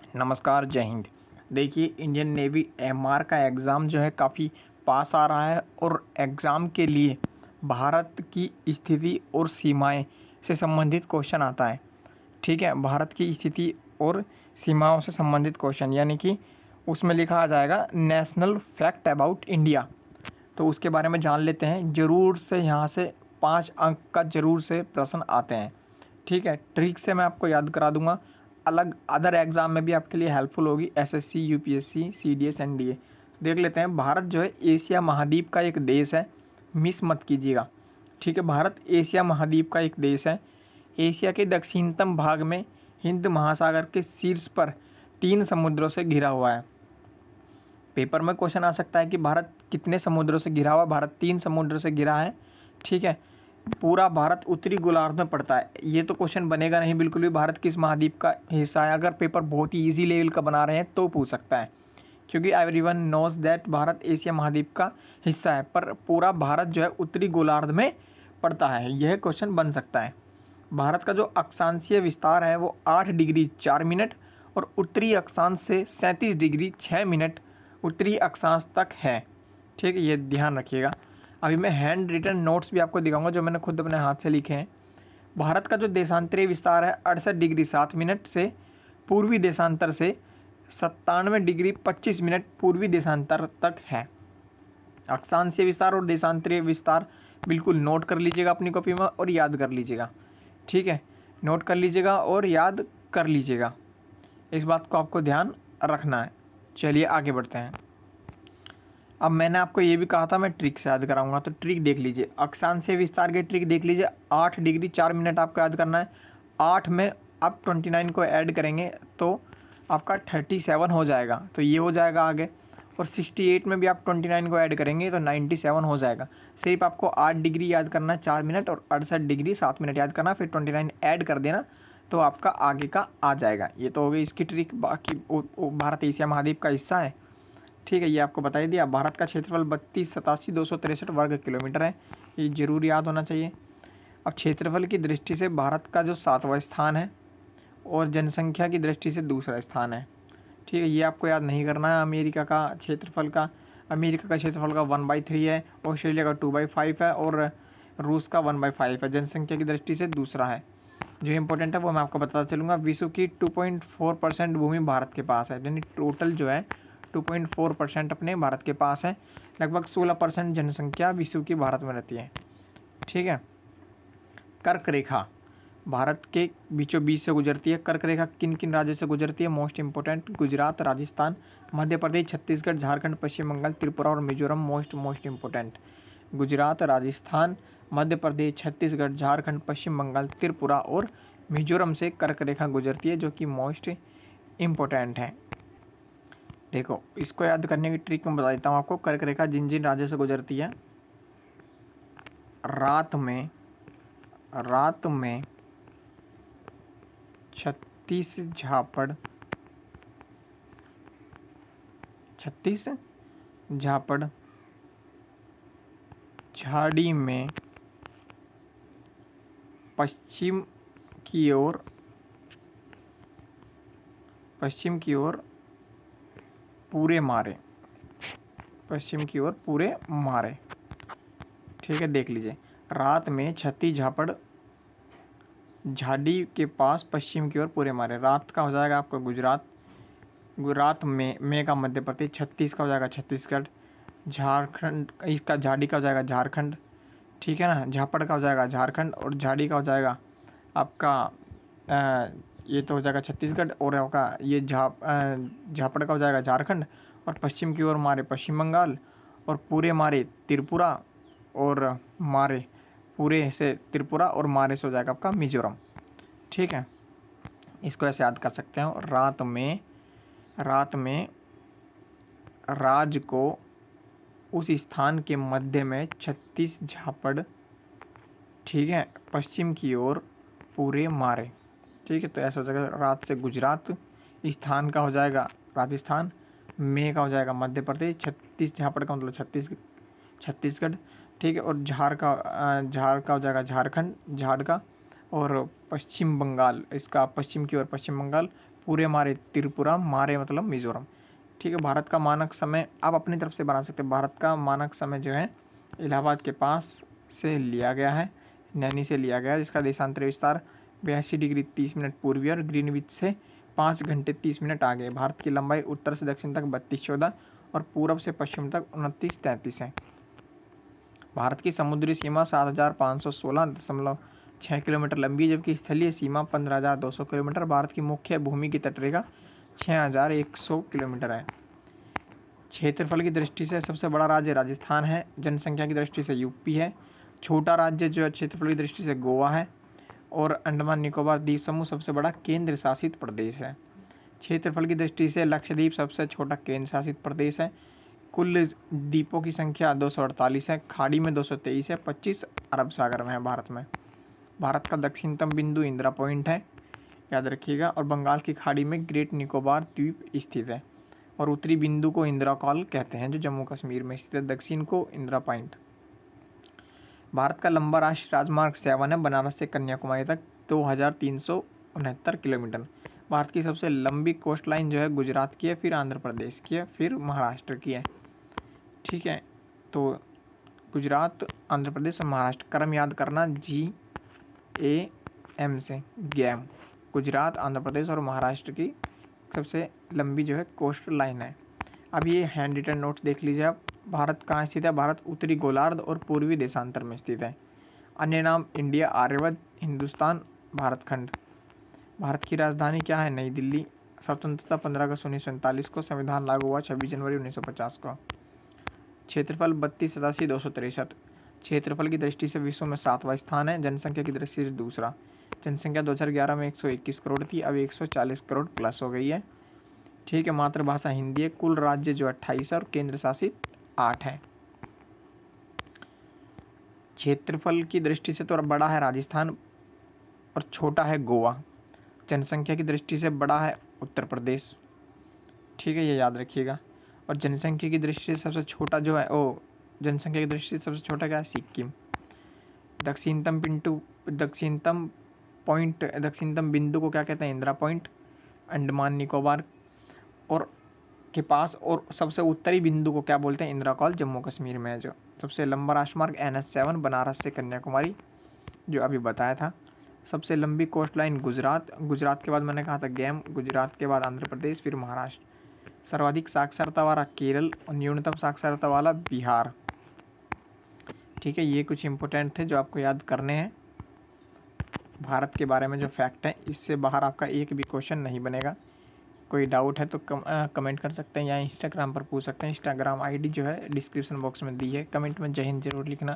नमस्कार, जय हिंद। देखिए, इंडियन नेवी एमआर का एग्ज़ाम जो है काफ़ी पास आ रहा है और एग्ज़ाम के लिए भारत की स्थिति और सीमाएं से संबंधित क्वेश्चन आता है। ठीक है, भारत की स्थिति और सीमाओं से संबंधित क्वेश्चन, यानी कि उसमें लिखा आ जाएगा नेशनल फैक्ट अबाउट इंडिया। तो उसके बारे में जान लेते हैं। ज़रूर से यहाँ से 5 अंक का ज़रूर से प्रश्न आते हैं। ठीक है, ट्रिक से मैं आपको याद करा दूंगा। अलग अदर एग्ज़ाम में भी आपके लिए हेल्पफुल होगी, एसएससी, यूपीएससी, सीडीएस, एनडीए। देख लेते हैं। भारत जो है एशिया महाद्वीप का एक देश है, मिस मत कीजिएगा। ठीक है, भारत एशिया महाद्वीप का एक देश है। एशिया के दक्षिणतम भाग में हिंद महासागर के शीर्ष पर 3 समुद्रों से घिरा हुआ है। पेपर में क्वेश्चन आ सकता है कि भारत कितने समुद्रों से घिरा हुआ है। भारत 3 समुद्रों से घिरा है। ठीक है, पूरा भारत उत्तरी गोलार्ध में पड़ता है। ये तो क्वेश्चन बनेगा नहीं बिल्कुल भी, भारत किस महाद्वीप का हिस्सा है। अगर पेपर बहुत ही ईजी लेवल का बना रहे हैं तो पूछ सकता है, क्योंकि everyone knows that Bharat Asia महाद्वीप का हिस्सा है, पर पूरा भारत जो है उत्तरी गोलार्ध में पड़ता है। यह क्वेश्चन बन सकता है। भारत का जो अक्षांशीय विस्तार है वो 8 डिग्री 4 मिनट और उत्तरी अक्षांश से 37 डिग्री 6 मिनट उत्तरी अक्षांश तक है। ठीक है, ये ध्यान रखिएगा। अभी मैं हैंड रिटन नोट्स भी आपको दिखाऊंगा जो मैंने खुद अपने हाथ से लिखे हैं। भारत का जो देशांतरीय विस्तार है 68 डिग्री 7 मिनट से पूर्वी देशांतर से 97 डिग्री 25 मिनट पूर्वी देशांतर तक है। अक्षांशीय विस्तार और देशांतरीय विस्तार बिल्कुल नोट कर लीजिएगा अपनी कॉपी में और याद कर लीजिएगा। ठीक है, नोट कर लीजिएगा और याद कर लीजिएगा। इस बात को आपको ध्यान रखना है। चलिए आगे बढ़ते हैं। अब मैंने आपको ये भी कहा था मैं ट्रिक से याद कराऊंगा, तो ट्रिक देख लीजिए। अक्षांशीय विस्तार की ट्रिक देख लीजिए। 8 डिग्री 4 मिनट आपको याद करना है। 8 में आप 29 को ऐड करेंगे तो आपका 37 हो जाएगा, तो ये हो जाएगा आगे। और 68 में भी आप 29 को ऐड करेंगे तो 97 हो जाएगा। सिर्फ आपको 8 डिग्री याद करना है 4 मिनट और 68 डिग्री 7 मिनट याद करना, फिर 29 ऐड कर देना तो आपका आगे का आ जाएगा। ये तो हो गई इसकी ट्रिक। बाकी भारत एशिया महाद्वीप का हिस्सा है। ठीक है, ये आपको बता ही दिया। भारत का क्षेत्रफल 32,87,263 वर्ग किलोमीटर है। ये जरूर याद होना चाहिए। अब क्षेत्रफल की दृष्टि से भारत का जो 7वां स्थान है और जनसंख्या की दृष्टि से दूसरा स्थान है। ठीक है, ये आपको याद नहीं करना है। अमेरिका का क्षेत्रफल का 1/3 है, ऑस्ट्रेलिया का 2/5 है और रूस का 1/5 है। जनसंख्या की दृष्टि से दूसरा है। जो इम्पोर्टेंट है वो मैं आपको बताता चलूँगा। विश्व की 2.4% भूमि भारत के पास है, यानी टोटल जो है 2.4% अपने भारत के पास है। लगभग 16% जनसंख्या विश्व की भारत में रहती है। ठीक है, कर्क रेखा भारत के बीचों बीच से गुजरती है। कर्क रेखा किन किन राज्यों से गुजरती है? मोस्ट इंपोर्टेंट, गुजरात, राजस्थान, मध्य प्रदेश, छत्तीसगढ़, झारखंड, पश्चिम बंगाल, त्रिपुरा और मिजोरम। मोस्ट इंपोर्टेंट, गुजरात, राजस्थान, मध्य प्रदेश, छत्तीसगढ़, झारखंड, पश्चिम बंगाल, त्रिपुरा और मिजोरम से कर्क रेखा गुजरती है, जो कि मोस्ट इम्पोर्टेंट है। देखो, इसको याद करने की ट्रिक मैं बता देता हूँ आपको। कर्क रेखा जिन जिन राज्यों से गुजरती है, रात में 36 झापड़ झाड़ी में पश्चिम की ओर पूरे मारे, पश्चिम की ओर पूरे मारे। ठीक है, देख लीजिए। रात में 36 झापड़ झाड़ी के पास पश्चिम की ओर पूरे मारे। रात का हो जाएगा आपका गुजरात, रात में का मध्य प्रदेश, 36 का हो जाएगा छत्तीसगढ़, झारखंड, इसका झाड़ी का हो जाएगा झारखंड। ठीक है ना, झापड़ का हो जाएगा झारखंड और झाड़ी का हो जाएगा आपका ये तो हो जाएगा छत्तीसगढ़ और आपका ये झापड़ का हो जाएगा झारखंड। और पश्चिम की ओर मारे पश्चिम बंगाल और पूरे मारे त्रिपुरा और मारे पूरे से त्रिपुरा और मारे से हो जाएगा आपका मिजोरम। ठीक है, इसको ऐसे याद कर सकते हो। रात में राज्य को उस स्थान के मध्य में 36 झापड़, ठीक है, पश्चिम की ओर पूरे मारे। ठीक है, तो ऐसा हो जाएगा। रात से गुजरात, स्थान का हो जाएगा राजस्थान, में का हो जाएगा मध्य प्रदेश, 36 झापड़ का मतलब छत्तीसगढ़। ठीक है, और झाड़ का हो जाएगा झारखंड, झाड़ का और पश्चिम बंगाल, इसका पश्चिम की ओर पश्चिम बंगाल, पूरे मारे त्रिपुरा, मारे मतलब मिजोरम। ठीक है, भारत का मानक समय आप अपनी तरफ से बना सकते हैं। भारत का मानक समय जो है इलाहाबाद के पास से लिया गया है, नैनी से लिया गया है, जिसका देशांतरी विस्तार 82 डिग्री 30 मिनट पूर्वी और ग्रीनविच से 5 घंटे 30 मिनट आगे। भारत की लंबाई उत्तर से दक्षिण तक 32-14 और पूरब से पश्चिम तक 29-33 है। भारत की समुद्री सीमा 7516.6 किलोमीटर लंबी है, जबकि स्थलीय सीमा 15200 किलोमीटर। भारत की मुख्य भूमि की तटरेखा 6100 किलोमीटर है। क्षेत्रफल की दृष्टि से सबसे बड़ा राज्य राजस्थान है। जनसंख्या की दृष्टि से यूपी है। छोटा राज्य जो है क्षेत्रफल की दृष्टि से गोवा है। और अंडमान निकोबार द्वीप समूह सबसे बड़ा केंद्र शासित प्रदेश है। क्षेत्रफल की दृष्टि से लक्षद्वीप सबसे छोटा केंद्र शासित प्रदेश है। कुल द्वीपों की संख्या 248 है। खाड़ी में 223 है। 25 अरब सागर में है भारत में। भारत का दक्षिणतम बिंदु इंदिरा पॉइंट है, याद रखिएगा। और बंगाल की खाड़ी में ग्रेट निकोबार द्वीप स्थित है। और उत्तरी बिंदु को इंदिरा कॉल कहते हैं, जो जम्मू कश्मीर में स्थित है। दक्षिण को इंदिरा पॉइंट। भारत का लंबा राष्ट्रीय राजमार्ग 7 है, बनारस से कन्याकुमारी तक 2369 किलोमीटर। भारत की सबसे लंबी कोस्ट लाइन जो है गुजरात की है, फिर आंध्र प्रदेश की है, फिर महाराष्ट्र की है। ठीक है, तो गुजरात, आंध्र प्रदेश और महाराष्ट्र। क्रम याद करना GAM से, गैम। गुजरात, आंध्र प्रदेश और महाराष्ट्र की सबसे लंबी जो है कोस्ट लाइन है। अब ये हैंड रिटन नोट्स देख लीजिए आप। भारत कहाँ स्थित है? भारत उत्तरी गोलार्ध और पूर्वी देशांतर में स्थित है। अन्य नाम इंडिया, आर्यवर्त, हिंदुस्तान, भारत खंड। भारत की राजधानी क्या है? नई दिल्ली। स्वतंत्रता 15 अगस्त 1947 को। संविधान लागू हुआ 26 जनवरी 1950 को। क्षेत्रफल 32,87,263। क्षेत्रफल की दृष्टि से विश्व में 7वां स्थान है। जनसंख्या की दृष्टि से दूसरा। जनसंख्या 2011 में 121 करोड़ थी, अब 140 करोड़ प्लस हो गई है। ठीक है, मातृभाषा हिंदी है। कुल राज्य जो 28 है और केंद्र शासित 8 है। क्षेत्रफल की दृष्टि से तो बड़ा है राजस्थान और छोटा है गोवा। जनसंख्या की दृष्टि से बड़ा है उत्तर प्रदेश। ठीक है, ये याद रखिएगा। और जनसंख्या की दृष्टि से सबसे छोटा जो है जनसंख्या की दृष्टि से सबसे छोटा क्या है? सिक्किम। दक्षिणतम बिंदु को क्या कहते हैं? इंदिरा पॉइंट, अंडमान निकोबार और के पास। और सबसे उत्तरी बिंदु को क्या बोलते हैं? इंदिरा कॉल, जम्मू कश्मीर में है। जो सबसे लंबा राजमार्ग NH7, बनारस से कन्याकुमारी, जो अभी बताया था। सबसे लंबी कोस्ट लाइन गुजरात। गुजरात के बाद मैंने कहा था गैम। गुजरात के बाद आंध्र प्रदेश, फिर महाराष्ट्र। सर्वाधिक साक्षरता वाला केरल और न्यूनतम साक्षरता वाला बिहार। ठीक है, ये कुछ इंपॉर्टेंट थे जो आपको याद करने हैं। भारत के बारे में जो फैक्ट है, इससे बाहर आपका एक भी क्वेश्चन नहीं बनेगा। कोई डाउट है तो कमेंट कर सकते हैं या इंस्टाग्राम पर पूछ सकते हैं। इंस्टाग्राम ID जो है डिस्क्रिप्शन बॉक्स में दी है। कमेंट में जय हिंद जरूर लिखना।